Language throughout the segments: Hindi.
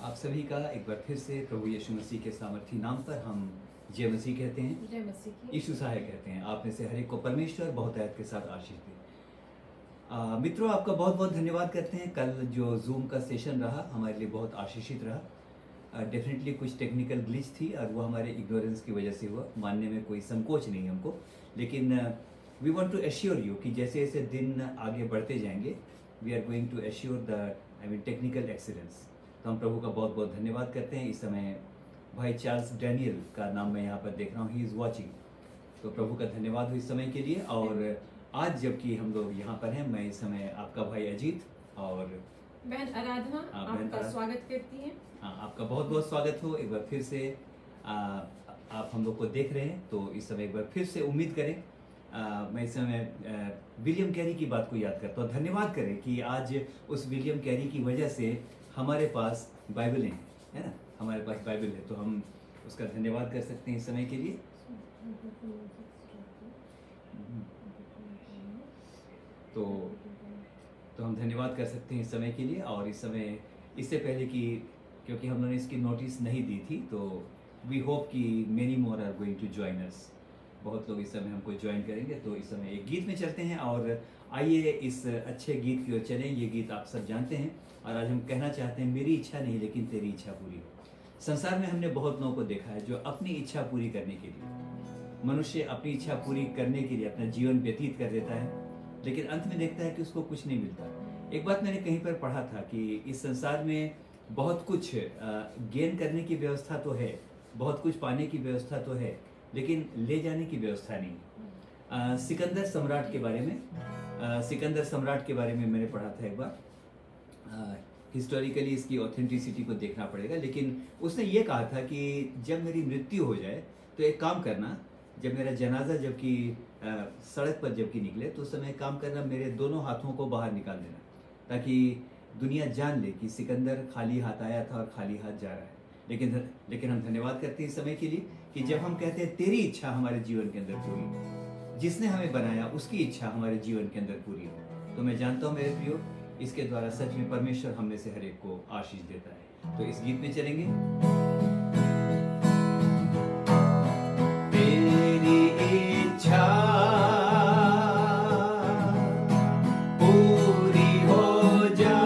आप सभी का एक बार फिर से प्रभु यीशु मसीह के सामर्थी नाम पर हम जय मसीह कहते हैं, जय मसीह की। यीशु सहाय कहते हैं। आप में से हर एक को परमेश्वर बहुत आयत के साथ आशीष दे। मित्रों, आपका बहुत बहुत धन्यवाद करते हैं। कल जो जूम का सेशन रहा हमारे लिए बहुत आशीषित रहा। डेफिनेटली कुछ टेक्निकल ग्लिच थी और वो हमारे इग्नोरेंस की वजह से हुआ। मानने में कोई संकोच नहीं हमको, लेकिन we want to assure you कि जैसे जैसे दिन आगे बढ़ते जाएंगे we are going to assure the technical excellence. तो हम प्रभु का बहुत बहुत धन्यवाद करते हैं। इस समय भाई चार्ल्स डैनियल का नाम मैं यहाँ पर देख रहा हूँ, ही इज़ वॉचिंग। तो प्रभु का धन्यवाद हो इस समय के लिए। और आज जबकि हम लोग यहाँ पर हैं, मैं इस समय आपका भाई अजीत और बहन आराधना आपका स्वागत करती हैं। हाँ, आपका बहुत बहुत स्वागत हो एक बार फिर से। आप हम लोग को देख रहे हैं तो इस समय एक बार फिर से उम्मीद करें। मैं इस समय विलियम कैरी की बात को याद करता हूँ। धन्यवाद करें कि आज उस विलियम कैरी की वजह से हमारे पास बाइबल है ना, हमारे पास बाइबल है, तो हम उसका धन्यवाद कर सकते हैं इस समय के लिए। तो हम धन्यवाद कर सकते हैं इस समय के लिए। और इस समय इससे पहले कि क्योंकि हम लोगों ने इसकी नोटिस नहीं दी थी, तो वी होप कि many more are going to join us. बहुत लोग इस समय हमको ज्वाइन करेंगे। तो इस समय एक गीत में चलते हैं और आइए इस अच्छे गीत की ओर चलें। ये गीत आप सब जानते हैं और आज हम कहना चाहते हैं, मेरी इच्छा नहीं लेकिन तेरी इच्छा पूरी हो। संसार में हमने बहुत लोगों को देखा है जो अपनी इच्छा पूरी करने के लिए, मनुष्य अपनी इच्छा पूरी करने के लिए अपना जीवन व्यतीत कर देता है, लेकिन अंत में देखता है कि उसको कुछ नहीं मिलता। एक बात मैंने कहीं पर पढ़ा था कि इस संसार में बहुत कुछ गेन करने की व्यवस्था तो है, बहुत कुछ पाने की व्यवस्था तो है, लेकिन ले जाने की व्यवस्था नहीं। सिकंदर सम्राट के बारे में मैंने पढ़ा था एक बार। हिस्टोरिकली इसकी ऑथेंटिसिटी को देखना पड़ेगा, लेकिन उसने ये कहा था कि जब मेरी मृत्यु हो जाए तो एक काम करना, जब मेरा जनाजा जबकि सड़क पर जबकि निकले तो उस समय काम करना, मेरे दोनों हाथों को बाहर निकाल देना, ताकि दुनिया जान ले कि सिकंदर खाली हाथ आया था और खाली हाथ जा रहा है। लेकिन हम धन्यवाद करते हैं इस समय के लिए कि जब हम कहते हैं तेरी इच्छा हमारे जीवन के अंदर पूरी, जिसने हमें बनाया उसकी इच्छा हमारे जीवन के अंदर पूरी हो। तो मैं जानता हूँ मेरे प्रियो, इसके द्वारा सच में परमेश्वर हम में से हर एक को आशीष देता है। तो इस गीत में चलेंगे। तेरी इच्छा पूरी हो जा,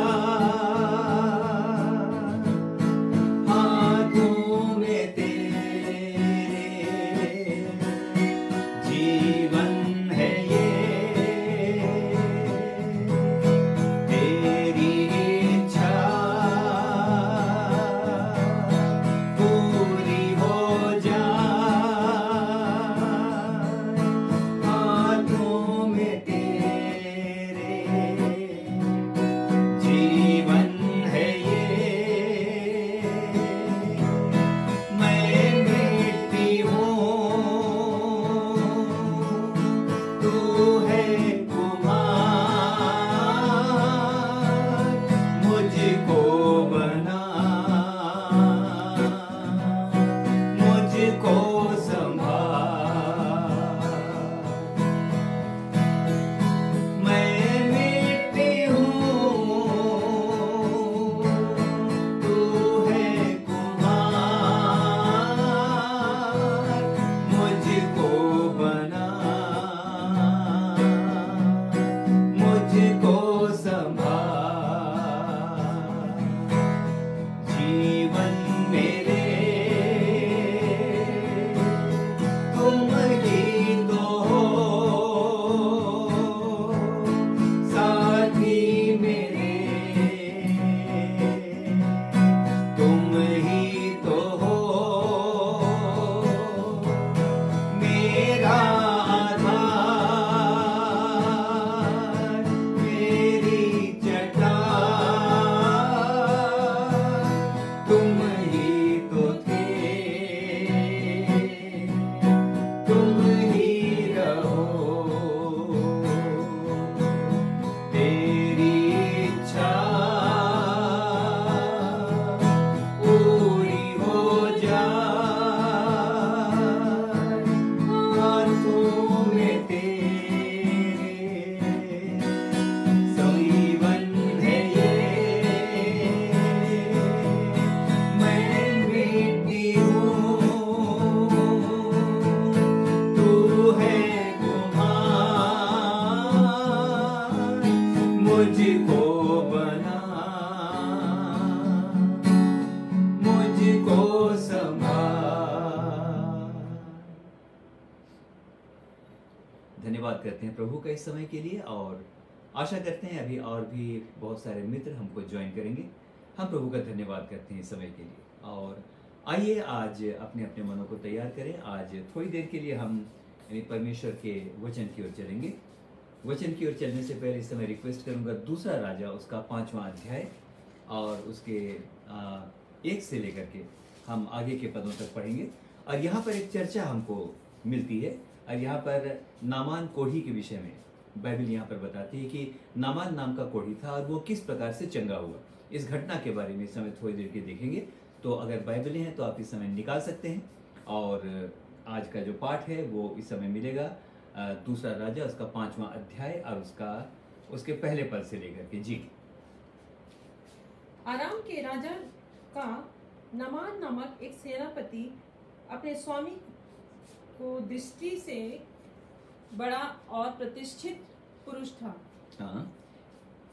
हाथों में तेरे जीवन है ये, तेरी इच्छा पूरी हो जा, मुझको बना, मुझको संभाल। धन्यवाद करते हैं प्रभु का इस समय के लिए, और आशा करते हैं अभी और भी बहुत सारे मित्र हमको ज्वाइन करेंगे। हम प्रभु का धन्यवाद करते हैं इस समय के लिए। और आइए आज अपने अपने मनों को तैयार करें। आज थोड़ी देर के लिए हम परमेश्वर के वचन की ओर चलेंगे। वचन की ओर चलने से पहले इस समय रिक्वेस्ट करूंगा दूसरा राजा उसका 5वां अध्याय और उसके 1 से लेकर के हम आगे के पदों तक पढ़ेंगे। और यहाँ पर एक चर्चा हमको मिलती है, और यहाँ पर नामान कोढ़ी के विषय में बाइबल यहाँ पर बताती है कि नामान नाम का कोढ़ी था और वो किस प्रकार से चंगा हुआ। इस घटना के बारे में इस समय थोड़ी देर के देखेंगे। तो अगर बाइबलें हैं तो आप इस समय निकाल सकते हैं। और आज का जो पाठ है वो इस समय मिलेगा दूसरा राजा उसका 5वां अध्याय और उसके पहले पद से लेकर के। जी। आराम के राजा का नामान नामक एक सेनापति अपने स्वामी को दृष्टि से बड़ा और प्रतिष्ठित पुरुष था। हाँ।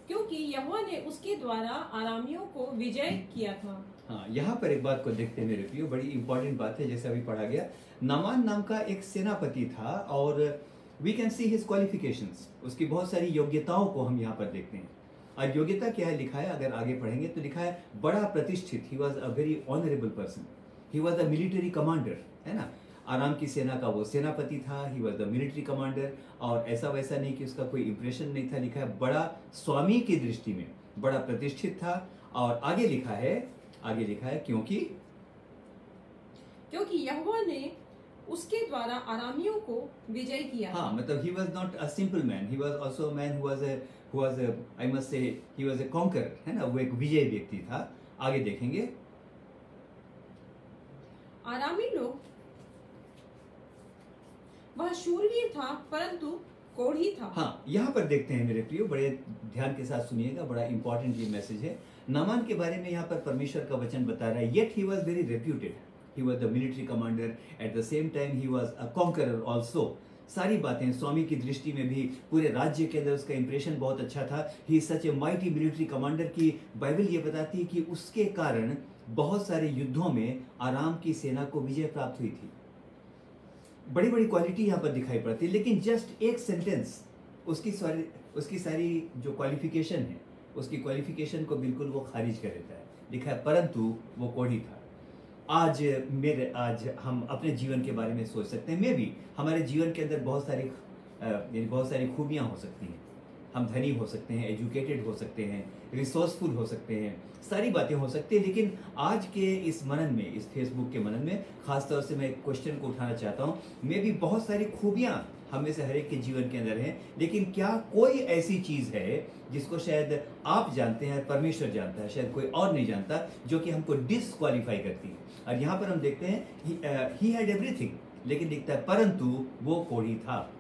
क्योंकि यहोवा ने उसके द्वारा आरामियों को विजय किया था। हाँ, यहाँ पर एक बात को देखते हैं मेरे प्रियो, बड़ी इंपॉर्टेंट बात है। जैसे अभी पढ़ा गया, नामान नाम का एक सेनापति था और we can see his qualifications, उसकी बहुत सारी योग्यताओं को हम यहाँ पर देखते हैं। और योग्यता क्या है लिखा है, अगर आगे पढ़ेंगे तो लिखा है बड़ा प्रतिष्ठित। He was a very honourable person, he was a military commander, है ना। आराम की सेना का वो सेनापति था, he was the military commander. और ऐसा वैसा नहीं कि उसका कोई इंप्रेशन नहीं था, लिखा है बड़ा स्वामी की दृष्टि में बड़ा प्रतिष्ठित था। और आगे लिखा है क्योंकि यहोवा ने उसके द्वारा आरामियों को विजय किया। हाँ, मतलब he was not a simple man, he was also a man who was a I must say he was a conqueror, है ना, वो एक विजयी व्यक्ति था। आगे देखेंगे। आरामी लोग, वह शूरवीर था परंतु कोढ़ी था। हाँ, यहाँ पर देखते हैं मेरे प्रियो, बड़े ध्यान के साथ सुनिएगा, बड़ा इंपॉर्टेंट ये मैसेज है। नामान के बारे में यहाँ पर परमेश्वर का वचन बता रहा है, yet he was very reputed, he was the military commander, at the same time he was a conqueror also. सारी बातें स्वामी की दृष्टि में भी पूरे राज्य के अंदर उसका इंप्रेशन बहुत अच्छा था। ही सच ए माइटी मिलिट्री कमांडर की बाइबल ये बताती है कि उसके कारण बहुत सारे युद्धों में आराम की सेना को विजय प्राप्त हुई थी। बड़ी बड़ी क्वालिटी यहाँ पर दिखाई पड़ती है, लेकिन जस्ट एक सेंटेंस उसकी सारी जो क्वालिफिकेशन है, उसकी क्वालिफिकेशन को बिल्कुल वो खारिज कर देता है। लिखा है परंतु वो कोढ़ी था। आज हम अपने जीवन के बारे में सोच सकते हैं, मे भी हमारे जीवन के अंदर बहुत सारी खूबियाँ हो सकती हैं। हम धनी हो सकते हैं, एजुकेटेड हो सकते हैं, रिसोर्सफुल हो सकते हैं, सारी बातें हो सकती हैं। लेकिन आज के इस मनन में, इस फेसबुक के मनन में खासतौर से मैं एक क्वेश्चन को उठाना चाहता हूँ। मे भी बहुत सारी खूबियाँ हम में से हर एक के जीवन के अंदर हैं, लेकिन क्या कोई ऐसी चीज़ है जिसको शायद आप जानते हैं, परमेश्वर जानता है, शायद कोई और नहीं जानता, जो कि हमको डिसक्वालीफाई करती है। और यहाँ पर हम देखते हैं ही हैड एवरीथिंग, लेकिन लिखता है परंतु वो कोढ़ी था।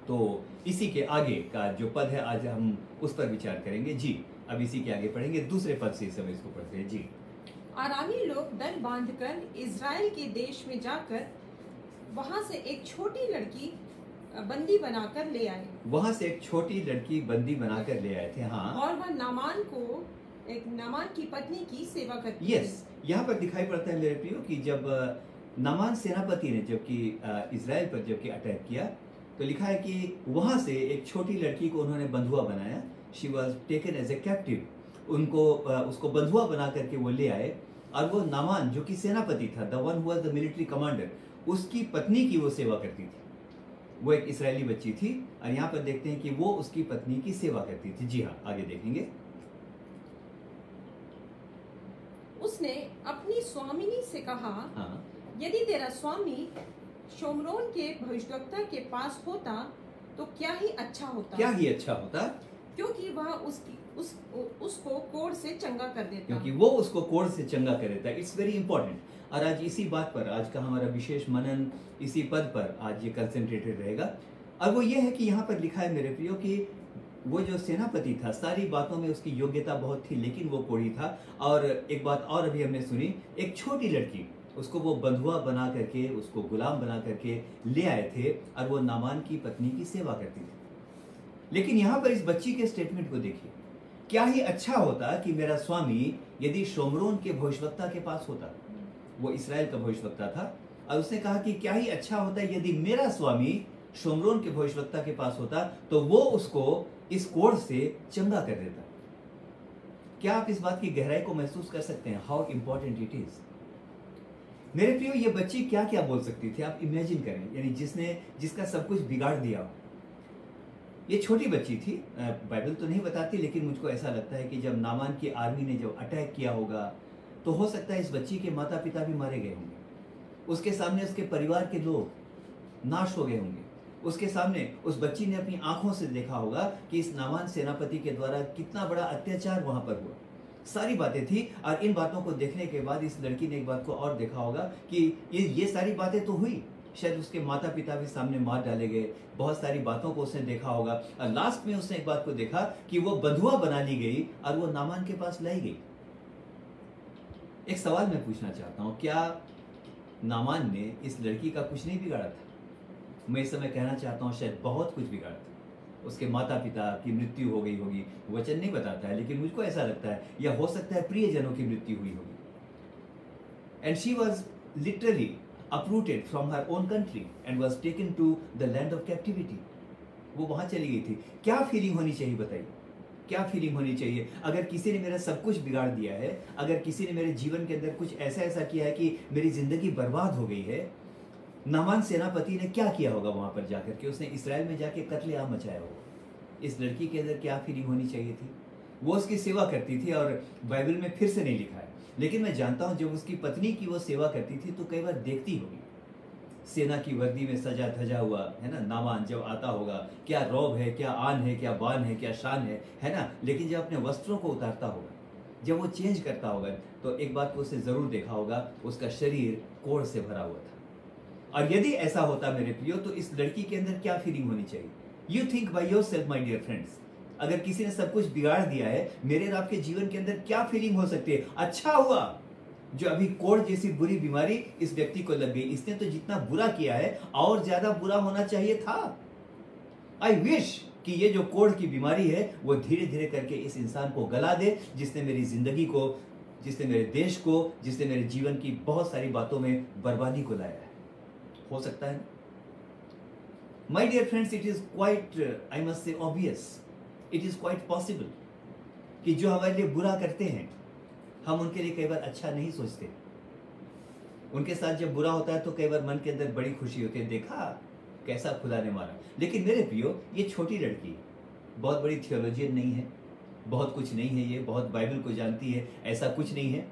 तो इसी के आगे का जो पद है आज हम उस पर विचार करेंगे। जी, अब इसी के आगे पढ़ेंगे, दूसरे पद से इस समय इसको पढ़ते हैं। जी। आरामी लोग दल बांधकर इज़राइल के देश में जाकर वहां से एक छोटी लड़की बंदी बनाकर ले आए। वहां से एक छोटी लड़की बंदी बनाकर ले आए थे। हाँ। और वह नामान की पत्नी की सेवा करती थी। यस, यहाँ पर दिखाई पड़ता है मेरे प्रियो कि जब नामान सेनापति ने जबकि इज़राइल पर जबकि अटैक किया, तो लिखा है कि वहां से एक छोटी लड़की को उन्होंने बंधुआ बनाया। She was taken as a captive. उसको बंधुआ बना करके वो ले आए, और वो नामान जो कि सेनापति था, the one who was the military commander, उसकी पत्नी की वो सेवा करती थी। वो एक इस्राएली बच्ची थी, और यहाँ पर देखते हैं कि वो उसकी पत्नी की सेवा करती थी। जी हाँ, आगे देखेंगे। उसने अपनी स्वामिनी से कहा, हाँ, यदि तेरा स्वामी शोमरोन के भविष्यवक्ता के पास होता तो क्या ही अच्छा होता, क्योंकि वह उसको कोढ़ से चंगा कर देता। It's very important. और आज इसी बात पर आज का हमारा विशेष मनन इसी पद पर आज ये कंसंट्रेटेड रहेगा। और वो ये है कि यहाँ पर लिखा है मेरे प्रियो कि वो जो सेनापति था, सारी बातों में उसकी योग्यता बहुत थी, लेकिन वो कोढ़ी था। और एक बात और अभी हमने सुनी, एक छोटी लड़की, उसको वो बंधुआ बना करके, उसको गुलाम बना करके ले आए थे, और वो नामान की पत्नी की सेवा करती थी। लेकिन यहां पर इस बच्ची के स्टेटमेंट को देखिए, क्या ही अच्छा होता कि मेरा स्वामी यदि शोमरोन के भविष्यवक्ता के पास होता। वो इस्राएल का भविष्यवक्ता था और उसने कहा कि क्या ही अच्छा होता यदि मेरा स्वामी शोमरोन के भविष्यवक्ता के पास होता तो वो उसको इस कोढ़ से चंगा कर देता। क्या आप इस बात की गहराई को महसूस कर सकते हैं? How important it is. मेरे प्रियो, ये बच्ची क्या क्या बोल सकती थी आप इमेजिन करें, यानी जिसका सब कुछ बिगाड़ दिया। ये छोटी बच्ची थी, बाइबल तो नहीं बताती, लेकिन मुझको ऐसा लगता है कि जब नामान की आर्मी ने जब अटैक किया होगा तो हो सकता है इस बच्ची के माता पिता भी मारे गए होंगे, उसके सामने उसके परिवार के लोग नाश हो गए होंगे, उसके सामने उस बच्ची ने अपनी आंखों से देखा होगा कि इस नामान सेनापति के द्वारा कितना बड़ा अत्याचार वहां पर हुआ। सारी बातें थी और इन बातों को देखने के बाद इस लड़की ने एक बात को और देखा होगा कि ये सारी बातें तो हुई, शायद उसके माता पिता भी सामने मार डाले गए, बहुत सारी बातों को उसने देखा होगा और लास्ट में उसने एक बात को देखा कि वो बंधुआ बना ली गई और वो नामान के पास लाई गई। एक सवाल मैं पूछना चाहता हूं, क्या नामान ने इस लड़की का कुछ नहीं बिगाड़ा था? मैं इस समय कहना चाहता हूं शायद बहुत कुछ बिगाड़ा था। उसके माता पिता की मृत्यु हो गई होगी, वचन नहीं बताता है, लेकिन मुझको ऐसा लगता है, या हो सकता है प्रियजनों की मृत्यु हुई होगी। And she was literally uprooted from her own country and was taken to the land of captivity। वो वहां चली गई थी। क्या फीलिंग होनी चाहिए बताइए, क्या फीलिंग होनी चाहिए अगर किसी ने मेरा सब कुछ बिगाड़ दिया है, अगर किसी ने मेरे जीवन के अंदर कुछ ऐसा किया है कि मेरी जिंदगी बर्बाद हो गई है। नामान सेनापति ने क्या किया होगा वहां पर जाकर के? उसने इस्राएल में जाके कत्लेआम मचाया होगा। इस लड़की के अंदर क्या फीलिंग होनी चाहिए थी? वो उसकी सेवा करती थी और बाइबल में फिर से नहीं लिखा है, लेकिन मैं जानता हूं जब उसकी पत्नी की वो सेवा करती थी तो कई बार देखती होगी सेना की वर्दी में सजा धजा हुआ, है ना, नामान जब आता होगा, क्या रौब है, क्या आन है, क्या बान है, क्या शान है ना। लेकिन जब अपने वस्त्रों को उतारता होगा, जब वो चेंज करता होगा, तो एक बात को उसने जरूर देखा होगा, उसका शरीर कोढ़ से भरा हुआ था। और यदि ऐसा होता मेरे प्रियो, तो इस लड़की के अंदर क्या फीलिंग होनी चाहिए? You think by yourself my dear friends. अगर किसी ने सब कुछ बिगाड़ दिया है, मेरे और आपके जीवन के अंदर क्या फीलिंग हो सकती है? अच्छा हुआ जो अभी कोढ़ जैसी बुरी बीमारी इस व्यक्ति को लग गई। इसने तो जितना बुरा किया है और ज्यादा बुरा होना चाहिए था। आई विश कि ये जो कोढ़ की बीमारी है वो धीरे धीरे करके इस इंसान को गला दे, जिसने मेरी जिंदगी को, जिसने मेरे देश को, जिसने मेरे जीवन की बहुत सारी बातों में बर्बादी को लाया है। हो सकता है। My dear friends, it is quite, I must say obvious, it is quite possible कि जो हमारे लिए बुरा करते हैं हम उनके लिए कई बार अच्छा नहीं सोचते। उनके साथ जब बुरा होता है तो कई बार मन के अंदर बड़ी खुशी होती है, देखा कैसा खुदा ने मारा। लेकिन मेरे प्रियो, ये छोटी लड़की बहुत बड़ी थियोलॉजियन नहीं है, बहुत कुछ नहीं है, ये बहुत बाइबल को जानती है, ऐसा कुछ नहीं है,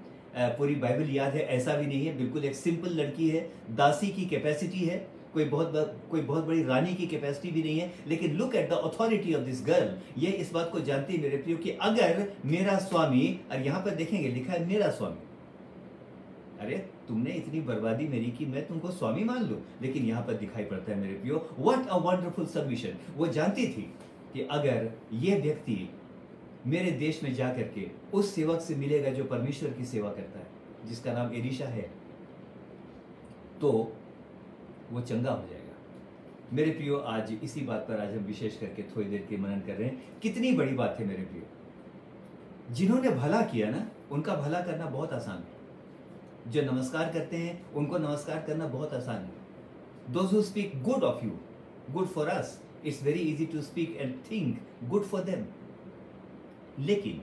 पूरी बाइबल याद है, ऐसा भी नहीं है। बिल्कुल एक सिंपल लड़की है, दासी की कैपेसिटी है, कोई बहुत बड़ी रानी की कैपेसिटी भी नहीं है। लेकिन look at the authority of this girl. ये इस बात को जानती है मेरे प्रियो कि अगर मेरा स्वामी, और यहां पर देखेंगे लिखा है मेरा स्वामी। अरे तुमने इतनी बर्बादी मेरी की, मैं तुमको स्वामी मान लूं? लेकिन यहां पर दिखाई पड़ता है मेरे प्रियो, व्हाट अ वंडरफुल सबमिशन। वो जानती थी कि अगर ये व्यक्ति मेरे देश में जाकर के उस सेवक से मिलेगा जो परमेश्वर की सेवा करता है, जिसका नाम एलीशा है, तो वो चंगा हो जाएगा। मेरे प्रियो, आज इसी बात पर आज हम विशेष करके थोड़ी देर के मनन कर रहे हैं। कितनी बड़ी बात है मेरे प्रियो। जिन्होंने भला किया ना, उनका भला करना बहुत आसान है। जो नमस्कार करते हैं उनको नमस्कार करना बहुत आसान है। Those who speak good of you, good for us, it's very easy to speak and think good for them. लेकिन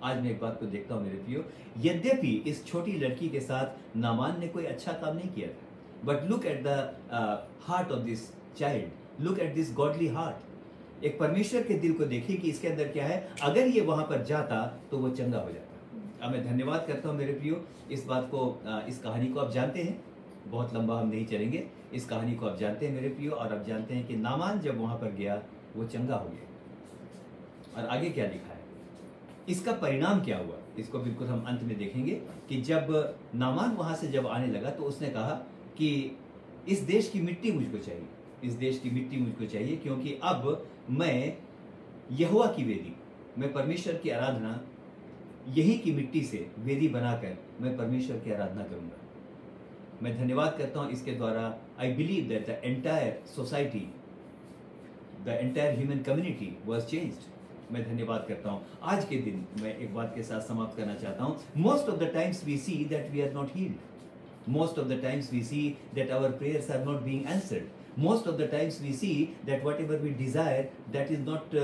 आज मैं एक बात को देखता हूं मेरे प्रियो, यद्यपि इस छोटी लड़की के साथ नामान ने कोई अच्छा काम नहीं किया था, but look at the heart of this child, look at this godly heart। एक परमेश्वर के दिल को देखिए कि इसके अंदर क्या है। अगर ये वहां पर जाता तो वो चंगा हो जाता। अब मैं धन्यवाद करता हूं मेरे प्रियो, इस बात को, इस कहानी को आप जानते हैं, बहुत लंबा हम नहीं चलेंगे। इस कहानी को आप जानते हैं मेरे प्रियो, और आप जानते हैं कि नामान जब वहां पर गया वो चंगा हो गया। और आगे क्या लिखा है, इसका परिणाम क्या हुआ, इसको बिल्कुल हम अंत में देखेंगे कि जब नामान वहां से जब आने लगा तो उसने कहा कि इस देश की मिट्टी मुझको चाहिए, इस देश की मिट्टी मुझको चाहिए, क्योंकि अब मैं यहोवा की वेदी, मैं परमेश्वर की आराधना यही की मिट्टी से वेदी बनाकर मैं परमेश्वर की आराधना करूंगा। मैं धन्यवाद करता हूं इसके द्वारा। I believe that the entire society the entire human community was changed. मैं धन्यवाद करता हूँ। आज के दिन मैं एक बात के साथ समाप्त करना चाहता हूँ। Most of the times we see that we are not healed, most of the times we see that our prayers are not being answered, most of the times we see that whatever we desire that is not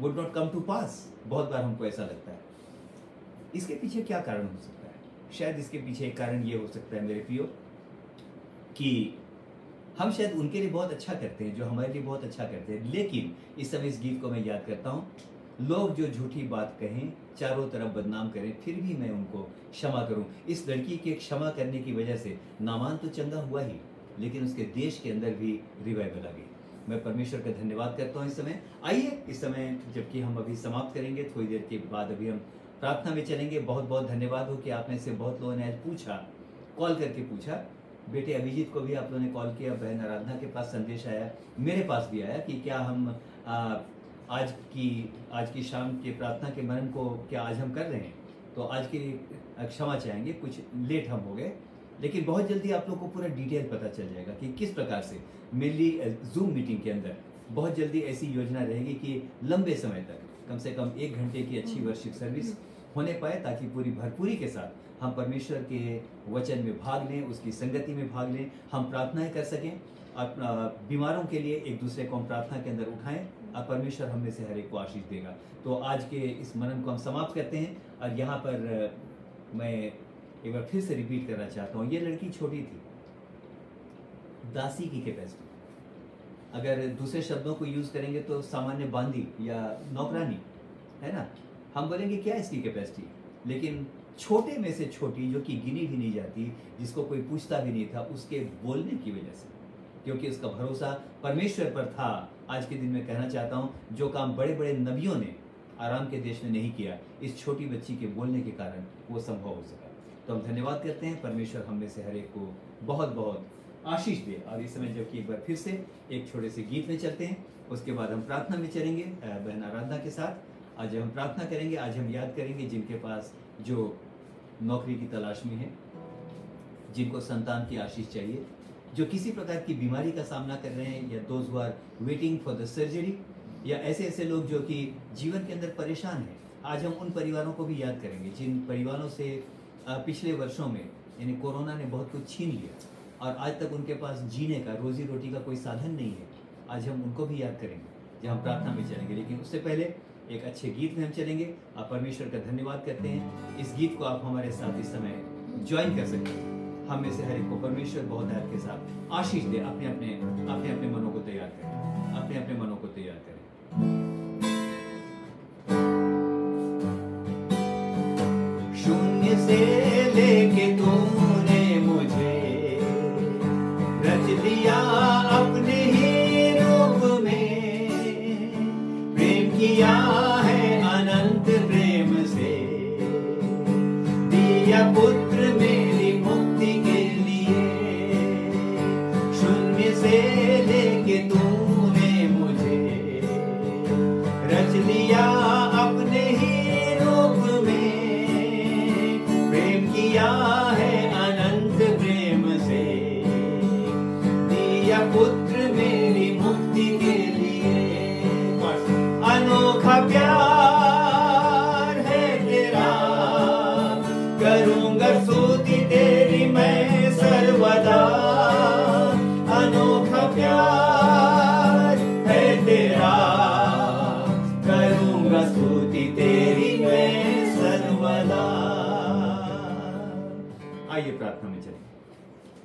would not come to pass। बहुत बार हमको ऐसा लगता है। इसके पीछे क्या कारण हो सकता है? शायद इसके पीछे एक कारण ये हो सकता है मेरे प्रियो कि हम शायद उनके लिए बहुत अच्छा करते हैं जो हमारे लिए बहुत अच्छा करते हैं, लेकिन इस समय इस गीत को मैं याद करता हूँ, लोग जो झूठी बात कहें चारों तरफ बदनाम करें फिर भी मैं उनको क्षमा करूं। इस लड़की के क्षमा करने की वजह से नामान तो चंगा हुआ ही, लेकिन उसके देश के अंदर भी रिवाइवल आ गई। मैं परमेश्वर का धन्यवाद करता हूं। इस समय आइए, इस समय जबकि हम अभी समाप्त करेंगे, थोड़ी देर के बाद अभी हम प्रार्थना में चलेंगे। बहुत बहुत धन्यवाद हो कि आप में से बहुत लोगों ने आज पूछा, कॉल करके पूछा। बेटे अभिजीत को भी आप लोगों ने कॉल किया, बहन आराधना के पास संदेश आया, मेरे पास भी आया कि क्या हम आज की शाम के प्रार्थना के मनन को क्या आज हम कर रहे हैं। तो आज के लिए क्षमा चाहेंगे, कुछ लेट हम हो गए, लेकिन बहुत जल्दी आप लोग को पूरा डिटेल पता चल जाएगा कि किस प्रकार से मेनली जूम मीटिंग के अंदर बहुत जल्दी ऐसी योजना रहेगी कि लंबे समय तक कम से कम 1 घंटे की अच्छी वर्शिप सर्विस होने पाए, ताकि पूरी भरपूरी के साथ हम परमेश्वर के वचन में भाग लें, उसकी संगति में भाग लें, हम प्रार्थनाएं कर सकें, अपना बीमारों के लिए एक दूसरे को हम प्रार्थना के अंदर उठाएं और परमेश्वर हम में से हर एक को आशीष देगा। तो आज के इस मनन को हम समाप्त करते हैं। और यहाँ पर मैं एक बार फिर से रिपीट करना चाहता हूँ, ये लड़की छोटी थी, दासी की कैपेसिटी, अगर दूसरे शब्दों को यूज करेंगे तो सामान्य बांदी या नौकरानी है ना, हम बोलेंगे क्या इसकी कैपेसिटी, लेकिन छोटे में से छोटी जो कि गिनी भी नहीं जाती, जिसको कोई पूछता भी नहीं था, उसके बोलने की वजह से, क्योंकि उसका भरोसा परमेश्वर पर था। आज के दिन में कहना चाहता हूँ, जो काम बड़े बड़े नबियों ने आराम के देश में नहीं किया, इस छोटी बच्ची के बोलने के कारण वो संभव हो सका। तो हम धन्यवाद करते हैं, परमेश्वर हम में से हर एक को बहुत बहुत आशीष दे। और इस समय जबकि एक बार फिर से एक छोटे से गीत में चलते हैं, उसके बाद हम प्रार्थना में चलेंगे बहन आराधना के साथ। आज हम प्रार्थना करेंगे, आज हम याद करेंगे जिनके पास जो नौकरी की तलाश में है, जिनको संतान की आशीष चाहिए, जो किसी प्रकार की बीमारी का सामना कर रहे हैं, या those who are waiting for the surgery, या ऐसे लोग जो कि जीवन के अंदर परेशान हैं। आज हम उन परिवारों को भी याद करेंगे जिन परिवारों से पिछले वर्षों में यानी कोरोना ने बहुत कुछ छीन लिया और आज तक उनके पास जीने का, रोजी रोटी का कोई साधन नहीं है। आज हम उनको भी याद करेंगे जब हम प्रार्थना में चलेंगे, लेकिन उससे पहले एक अच्छे गीत में हम चलेंगे। आप परमेश्वर का धन्यवाद करते हैं। इस गीत को आप हमारे साथ इस समय ज्वाइन कर सकते हैं। हम में से हर एक को परमेश्वर बहुत दया के साथ आशीष दे। अपने अपने मनों को तैयार करें, अपने अपने मनों को तैयार करें। शून्य से लेके तूने मुझे रच दिया अपने ही रूप में, प्रेम किया है अनंत प्रेम से, दिया पुत्र मेरी मुक्ति के लिए। शून्य से लेके तूने मुझे रच लिया अपने ही रूप में, प्रेम किया है अनंत प्रेम से, दिया पुत्र मेरी मुक्ति के लिए। अनोखा प्यार है तेरा, करूंगा स्तुति तेरी मैं सर्वदा। अनोखा प्यार है तेरा, करूंगा स्तुति तेरी मैं सर्वदा। आइए प्रार्थना में चलें।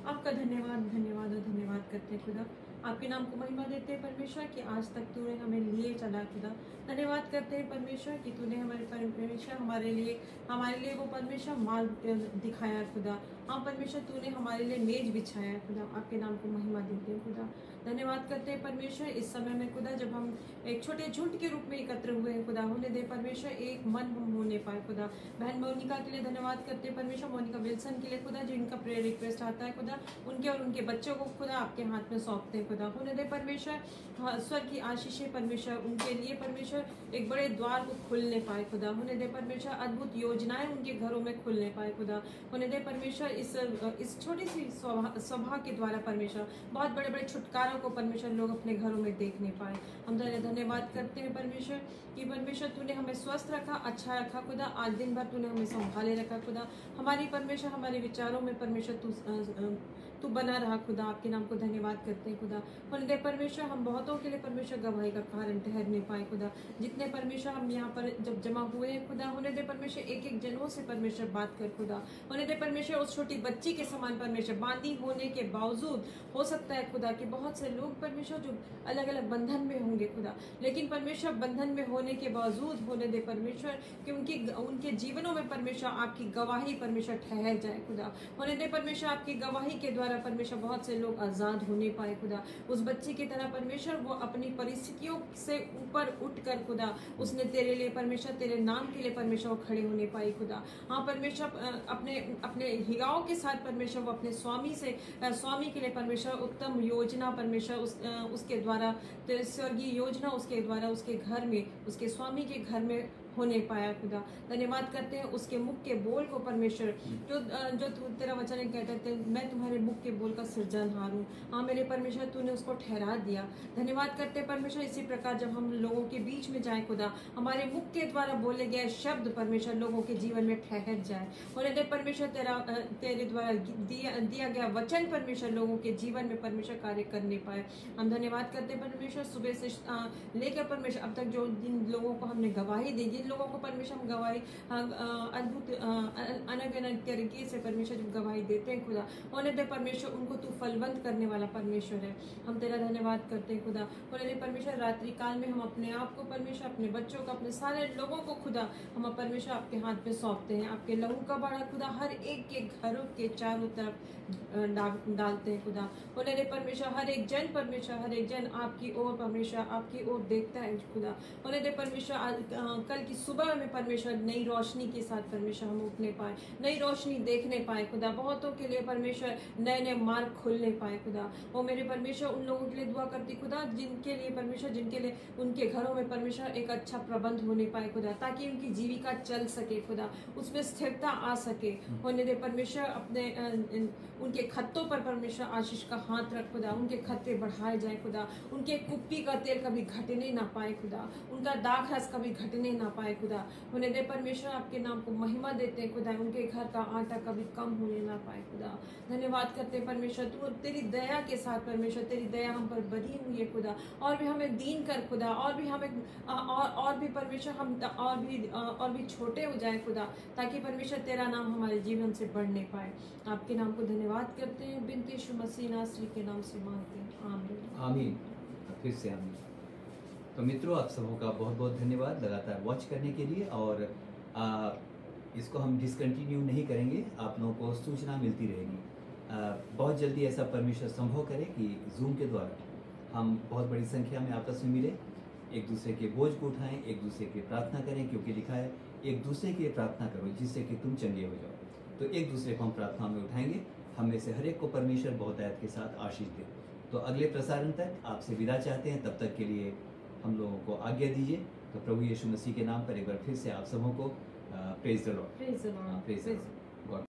आपका धन्यवाद धन्यवाद और धन्यवाद करते हैं खुदा, आपके नाम को महिमा देते हैं परमेश्वर कि आज तक तूने हमें लिए चला खुदा। धन्यवाद करते हैं परमेश्वर कि तूने हमारे परमेश्वर हमारे लिए वो परमेश्वर मार्ग दिखाया खुदा। हाँ परमेश्वर, तूने हमारे लिए मेज बिछाया खुदा। आपके नाम को महिमा देते हैं खुदा। धन्यवाद करते हैं परमेश्वर इस समय में खुदा, जब हम एक छोटे झुंड के रूप में एकत्र हुए हैं खुदा, होने दे परमेश्वर एक मन हम होने पाए खुदा। बहन मोनिका के लिए धन्यवाद करते हैं परमेश्वर, मोनिका विल्सन के लिए खुदा, जिनका प्रेयर रिक्वेस्ट आता है खुदा, उनके और उनके बच्चों बच्चों को खुदा आपके हाथ में सौंपते हैं खुदा। होने दे परमेश्वर, स्वर्ग की आशीषें परमेश्वर उनके लिए परमेश्वर एक बड़े द्वार को खुलने पाए खुदा। होने दे परमेश्वर, अद्भुत योजनाएं उनके घरों में खुलने पाए खुदा। होने दे परमेश्वर, इस छोटी सी सभा के द्वारा परमेश्वर बहुत बड़े बड़े छुटकारों को परमेश्वर लोग अपने घरों में देखने पाए। हम धन्यवाद करते हैं परमेश्वर कि परमेश्वर तूने हमें स्वस्थ रखा, अच्छा रखा खुदा। आज दिन भर तूने हमें संभाले रखा खुदा। हमारी परमेश्वर, हमारे विचारों में परमेश्वर तू बना रहा खुदा। आपके नाम को धन्यवाद करते हैं खुदा। होने दे परमेश्वर, हम बहुतों के लिए परमेश्वर गवाही का कारण ठहरने पाए खुदा। जितने परमेश्वर हम यहाँ पर जब जमा हुए हैं खुदा, होने दे परमेश्वर एक एक जनों से परमेश्वर बात कर खुदा। होने दे परमेश्वर, उस छोटी बच्ची के समान परमेश्वर बांधी होने के बावजूद हो सकता है खुदा कि बहुत से लोग परमेश्वर जो अलग अलग बंधन में होंगे खुदा, लेकिन परमेश्वर बंधन में होने के बावजूद होने दे परमेश्वर कि उनके जीवनों में परमेश्वर आपकी गवाही परमेश्वर ठहर जाए खुदा। होने दे परमेश्वर, आपकी गवाही के द्वारा परमेश्वर बहुत से लोग आजाद होने पाए खुदा। उस बच्ची की तरह परमेश्वर वो अपनी परिस्थितियों से ऊपर उठकर खुदा उसने तेरे लिए परमेश्वर, तेरे नाम के लिए परमेश्वर खड़े होने पाई खुदा। हाँ परमेश्वर, अपने हिगाओं के साथ परमेश्वर वो अपने स्वामी के लिए परमेश्वर उत्तम योजना परमेश्वर उसके द्वारा स्वर्गीय योजना उसके द्वारा उसके घर में, उसके स्वामी के घर में होने पाया खुदा। धन्यवाद करते हैं उसके मुख के बोल को परमेश्वर, जो तेरा वचन कहते थे, मैं तुम्हारे मुख के बोल का सृजनहार हूँ। हाँ मेरे परमेश्वर, तूने उसको ठहरा दिया। धन्यवाद करते हैं परमेश्वर, इसी प्रकार जब हम लोगों के बीच में जाए खुदा, हमारे मुख के द्वारा बोले गए शब्द परमेश्वर लोगों के जीवन में ठहर जाए। होने दे परमेश्वर, तेरे द्वारा दिया गया वचन परमेश्वर लोगों के जीवन में परमेश्वर कार्य करने पाए। हम धन्यवाद करते हैं परमेश्वर, सुबह से लेकर परमेश्वर अब तक जो जिन लोगों को हमने गवाही दी, जिन लोगों को परमेश्वर हम गवाही अद्भुत अलग अलग तरीके से परमेश्वर जब गवाही देते हैं खुदा, होने दे परमेश्वर उनको तू फलवंत करने वाला परमेश्वर है। हम तेरा धन्यवाद करते हैं खुदा। होने दे परमेश्वर, रात्रि काल में हम अपने आप को परमेश्वर, अपने बच्चों को, अपने सारे लोगों को खुदा हम परमेश्वर आपके हाथ में सौंपते हैं। आपके लहू का बाड़ा खुदा हर एक के घरों के चारों तरफ डालते हैं खुदा। होने दे परमेश्वर, हर एक जन आपकी ओर परमेश्वर आपकी ओर देखता है खुदा। होने दे परमेश्वर, कल की सुबह में परमेश्वर नई रोशनी के साथ परमेश्वर हम उठने पाए, नई रोशनी देखने पाए खुदा। बहुतों के लिए परमेश्वर नए नए मार्ग खुलने पाए खुदा। वो मेरे परमेश्वर उन लोगों के लिए दुआ करती खुदा जिनके लिए परमेश्वर, जिनके लिए उनके घरों में परमेश्वर एक अच्छा प्रबंध होने पाए खुदा, ताकि उनकी जीविका चल सके खुदा, उसमें स्थिरता आ सके। होने दे परमेश्वर, अपने उनके खत्तों पर परमेश्वर आशीष का हाथ रख खुदा, उनके खत्ते बढ़ाए जाए खुदा, उनके कुप्पी का तेल कभी घटने ना पाए खुदा, उनका दाग रस कभी घटने ना पाए खुदा। होने दे परमेश्वर, आपके नाम को महिमा देते हैं खुदा, उनके घर का आटा कभी कम होने ना पाए खुदा। धन्यवाद करते हैं परमेश्वर, तू तेरी दया के साथ परमेश्वर, तेरी दया हम पर बनी हुई है खुदा, और भी हमें दीन कर खुदा, और भी हमें और भी परमेश्वर हम और भी छोटे हो जाए खुदा, ताकि परमेश्वर तेरा नाम हमारे जीवन से बढ़ने पाए। आपके नाम को धन्यवाद करते हैं, बिनती यीशु मसीह नासरी के नाम से मांगते हैं, आमीन आमीन। फिर से आमीन। तो मित्रों, आप सबों का बहुत बहुत धन्यवाद लगातार वॉच करने के लिए, और इसको हम डिसकंटिन्यू नहीं करेंगे, आप लोगों को सूचना मिलती रहेगी। बहुत जल्दी ऐसा परमेश्वर संभव करे कि जूम के द्वारा हम बहुत बड़ी संख्या में आपस में मिले, एक दूसरे के बोझ को उठाएं, एक दूसरे की प्रार्थना करें, क्योंकि लिखा है एक दूसरे की प्रार्थना करो जिससे कि तुम चंगे हो जाओ। तो एक दूसरे को हम प्रार्थना में उठाएंगे, हम में से हर एक को परमेश्वर बहुत आयत के साथ आशीष दे। तो अगले प्रसारण तक आपसे विदा चाहते हैं, तब तक के लिए हम लोगों को आज्ञा दीजिए। तो प्रभु यीशु मसीह के नाम पर एक बार फिर से आप सबों को प्रेज द लॉर्ड।